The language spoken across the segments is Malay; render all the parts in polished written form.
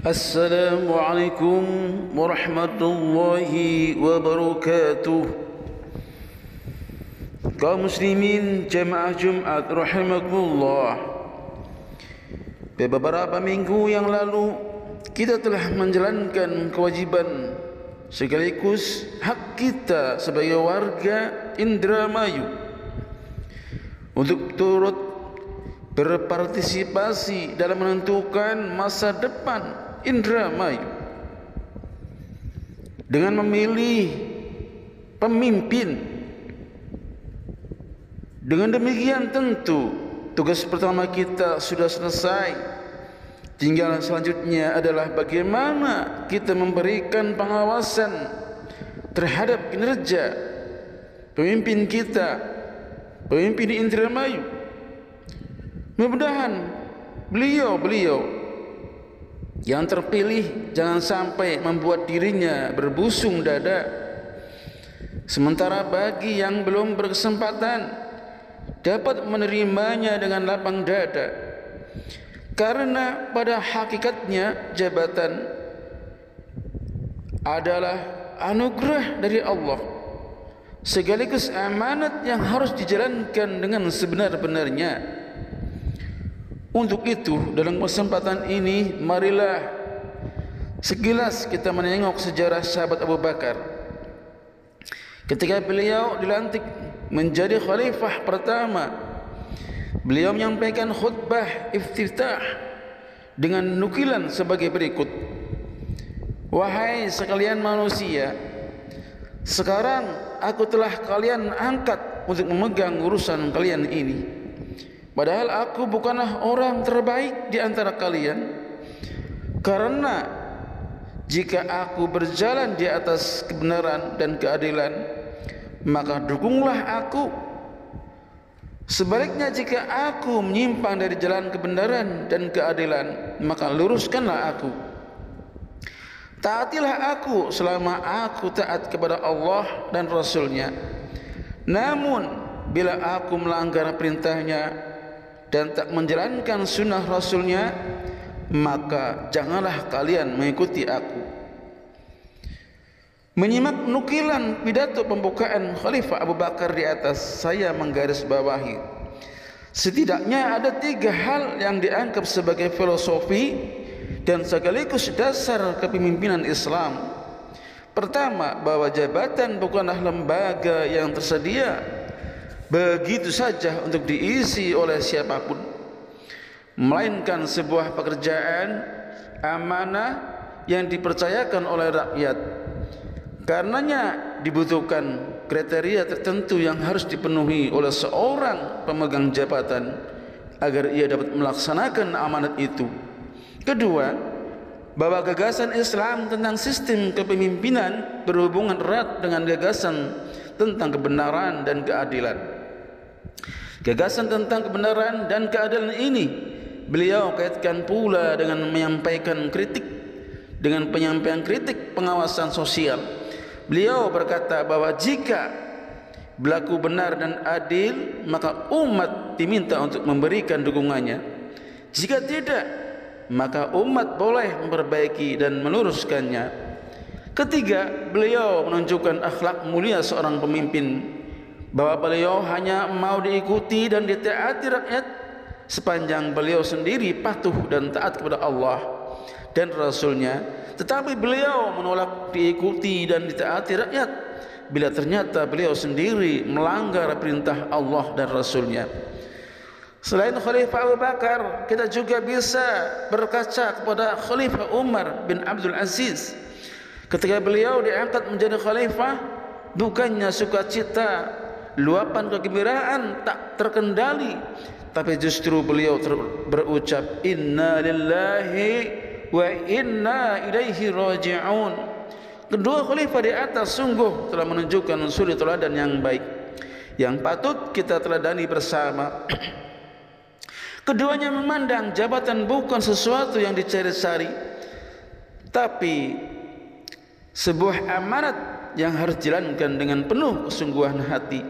Assalamualaikum warahmatullahi wabarakatuh. Kaum muslimin jemaah Jumat rahimakumullah. Beberapa minggu yang lalu kita telah menjalankan kewajiban sekaligus hak kita sebagai warga Indramayu untuk turut berpartisipasi dalam menentukan masa depan Indramayu dengan memilih pemimpin. Dengan demikian tentu tugas pertama kita sudah selesai. Tinggal selanjutnya adalah bagaimana kita memberikan pengawasan terhadap kinerja pemimpin kita, pemimpin Indramayu. Mudah-mudahan beliau yang terpilih jangan sampai membuat dirinya berbusung dada, sementara bagi yang belum berkesempatan dapat menerimanya dengan lapang dada, karena pada hakikatnya jabatan adalah anugerah dari Allah sekaligus amanat yang harus dijalankan dengan sebenar-benarnya. Untuk itu dalam kesempatan ini marilah sekilas kita menengok sejarah sahabat Abu Bakar. Ketika beliau dilantik menjadi khalifah pertama, beliau menyampaikan khutbah iftitah dengan nukilan sebagai berikut: wahai sekalian manusia, sekarang aku telah kalian angkat untuk memegang urusan kalian ini. Padahal aku bukanlah orang terbaik di antara kalian, karena jika aku berjalan di atas kebenaran dan keadilan, maka dukunglah aku. Sebaliknya jika aku menyimpang dari jalan kebenaran dan keadilan, maka luruskanlah aku. Taatilah aku selama aku taat kepada Allah dan Rasulnya. Namun bila aku melanggar perintahnya dan tak menjalankan sunnah Rasulnya, maka janganlah kalian mengikuti aku. Menyimak nukilan pidato pembukaan Khalifah Abu Bakar di atas, saya menggarisbawahi setidaknya ada 3 hal yang dianggap sebagai filosofi dan sekaligus dasar kepemimpinan Islam. Pertama, bahwa jabatan bukanlah lembaga yang tersedia begitu saja untuk diisi oleh siapapun, melainkan sebuah pekerjaan amanah yang dipercayakan oleh rakyat. Karenanya dibutuhkan kriteria tertentu yang harus dipenuhi oleh seorang pemegang jabatan agar ia dapat melaksanakan amanat itu. Kedua, bahwa gagasan Islam tentang sistem kepemimpinan berhubungan erat dengan gagasan tentang kebenaran dan keadilan. Gagasan tentang kebenaran dan keadilan ini beliau kaitkan pula dengan menyampaikan kritik, dengan penyampaian kritik pengawasan sosial. Beliau berkata bahwa jika berlaku benar dan adil, maka umat diminta untuk memberikan dukungannya. Jika tidak, maka umat boleh memperbaiki dan meluruskannya. Ketiga, beliau menunjukkan akhlak mulia seorang pemimpin, bahwa beliau hanya mau diikuti dan ditaati rakyat sepanjang beliau sendiri patuh dan taat kepada Allah dan Rasulnya. Tetapi beliau menolak diikuti dan ditaati rakyat bila ternyata beliau sendiri melanggar perintah Allah dan Rasulnya. Selain Khalifah Abu Bakar, kita juga bisa berkaca kepada Khalifah Umar bin Abdul Aziz. Ketika beliau diangkat menjadi khalifah, bukannya sukacita, luapan kegembiraan tak terkendali, tapi justru beliau berucap inna lillahi wa inna ilaihi raji'un. Kedua khalifah di atas sungguh telah menunjukkan suri teladan yang baik yang patut kita teladani bersama. Keduanya memandang jabatan bukan sesuatu yang dicari-cari, tapi sebuah amanat yang harus dijalankan dengan penuh kesungguhan hati.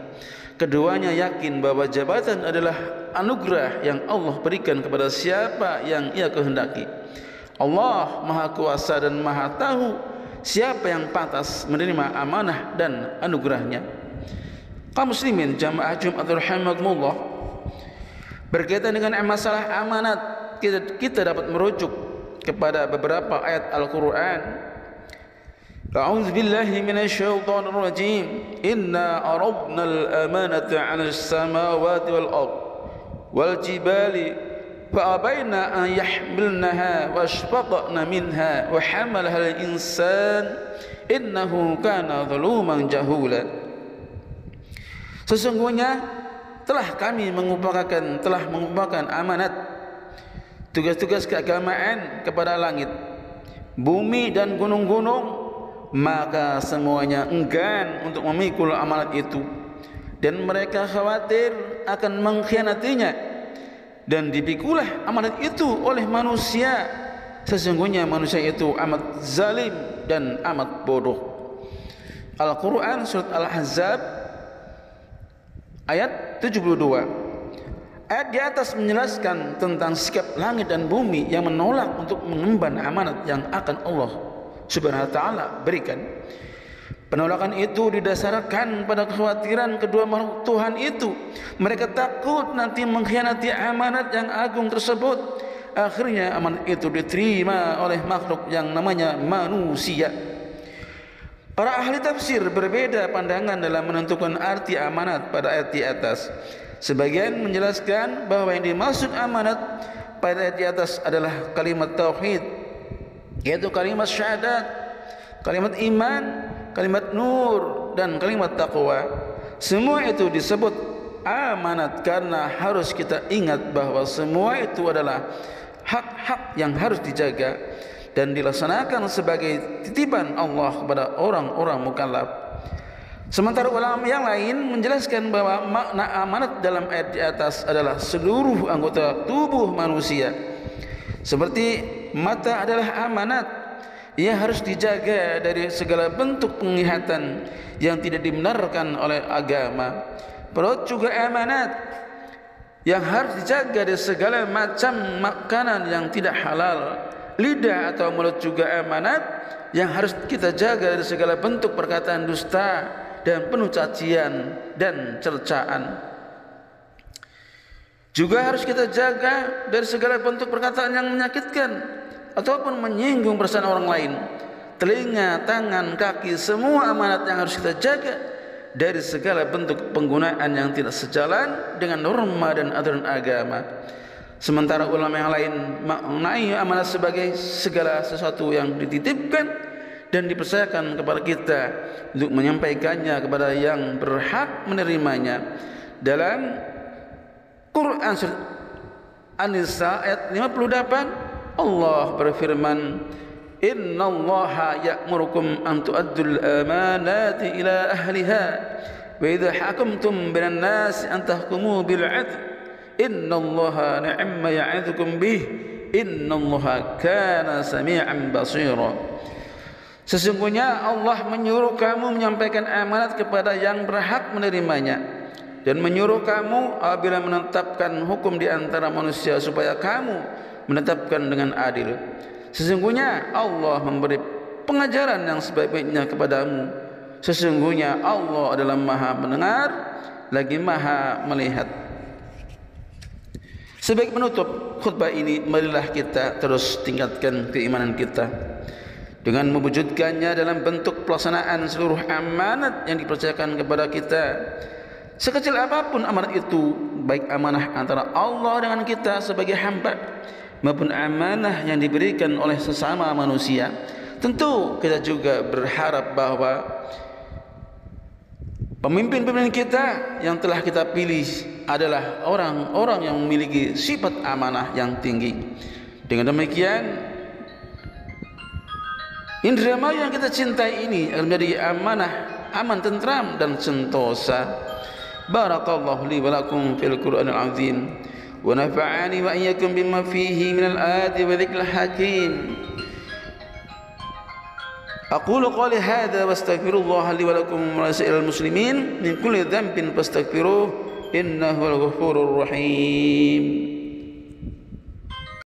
Keduanya yakin bahwa jabatan adalah anugerah yang Allah berikan kepada siapa yang ia kehendaki. Allah Maha Kuasa dan Maha Tahu siapa yang pantas menerima amanah dan anugerahnya. Kaum muslimin jamaah Jumat rahimakumullah, berkaitan dengan masalah amanat kita dapat merujuk kepada beberapa ayat Al-Quran. A'udzu billahi minasyaitonir rajim. Inna aradna al-amanata 'ala as-samawati wal ard wal jibali fa'abayna an yahmilnaha washfaqna minha wa hamalaha al-insan innahu kana zaluman jahula. Sesungguhnya telah mengumpulkan amanat tugas-tugas keagamaan kepada langit, bumi dan gunung-gunung, maka semuanya enggan untuk memikul amanat itu dan mereka khawatir akan mengkhianatinya. Dan dipikulah amanat itu oleh manusia. Sesungguhnya manusia itu amat zalim dan amat bodoh. Al-Quran surat Al-Ahzab ayat 72. Ayat di atas menjelaskan tentang sikap langit dan bumi yang menolak untuk mengemban amanat yang akan Allah Subhanahu wa taala berikan. Penolakan itu didasarkan pada kekhawatiran kedua makhluk Tuhan itu. Mereka takut nanti mengkhianati amanat yang agung tersebut. Akhirnya amanat itu diterima oleh makhluk yang namanya manusia. Para ahli tafsir berbeda pandangan dalam menentukan arti amanat pada ayat di atas. Sebagian menjelaskan bahwa yang dimaksud amanat pada ayat di atas adalah kalimat tauhid, yaitu kalimat syahadat, kalimat iman, kalimat nur dan kalimat taqwa. Semua itu disebut amanat karena harus kita ingat bahwa semua itu adalah hak-hak yang harus dijaga dan dilaksanakan sebagai titipan Allah kepada orang-orang mukallaf. Sementara ulama yang lain menjelaskan bahwa makna amanat dalam ayat di atas adalah seluruh anggota tubuh manusia. Seperti mata adalah amanat, ia harus dijaga dari segala bentuk penglihatan yang tidak dibenarkan oleh agama. Perut juga amanat yang harus dijaga dari segala macam makanan yang tidak halal. Lidah atau mulut juga amanat yang harus kita jaga dari segala bentuk perkataan dusta dan penuh cacian dan cercaan. Juga harus kita jaga dari segala bentuk perkataan yang menyakitkan ataupun menyinggung perasaan orang lain. Telinga, tangan, kaki, semua amanat yang harus kita jaga dari segala bentuk penggunaan yang tidak sejalan dengan norma dan aturan agama. Sementara ulama yang lain maknai amanat sebagai segala sesuatu yang dititipkan dan dipercayakan kepada kita untuk menyampaikannya kepada yang berhak menerimanya. Dalam Quran surat An-Nisa ayat 58, Allah berfirman, Innallaha ya'murukum an tu'addul amanati ila ahliha wa idha hakamtum binan nasi an tahkumu bil 'adl innallaha ni'ma ya'idzukum bih innallaha kana sami'an basira. Sesungguhnya Allah menyuruh kamu menyampaikan amanat kepada yang berhak menerimanya dan menyuruh kamu apabila menetapkan hukum di antara manusia supaya kamu menetapkan dengan adil. Sesungguhnya Allah memberi pengajaran yang sebaik-baiknya kepadamu. Sesungguhnya Allah adalah Maha mendengar lagi Maha melihat. Sebagai penutup khutbah ini, marilah kita terus tingkatkan keimanan kita dengan mewujudkannya dalam bentuk pelaksanaan seluruh amanat yang dipercayakan kepada kita. Sekecil apapun amanat itu, baik amanah antara Allah dengan kita sebagai hamba maupun amanah yang diberikan oleh sesama manusia, tentu kita juga berharap bahwa pemimpin-pemimpin kita yang telah kita pilih adalah orang-orang yang memiliki sifat amanah yang tinggi. Dengan demikian, Indramayu yang kita cintai ini akan menjadi amanah, aman, tentram dan sentosa. Barakallahu li wa lakum fil Qur'anil azim wa nafa'ani wa iyyakum bima fihi minal ayati wa dzikril hakim. Aqulu qali hadza wa astaghfirullah li wa lakum wa lisa'iril muslimin min kulli dhanbin fastaghfiruh innahu al-ghafurur rahim.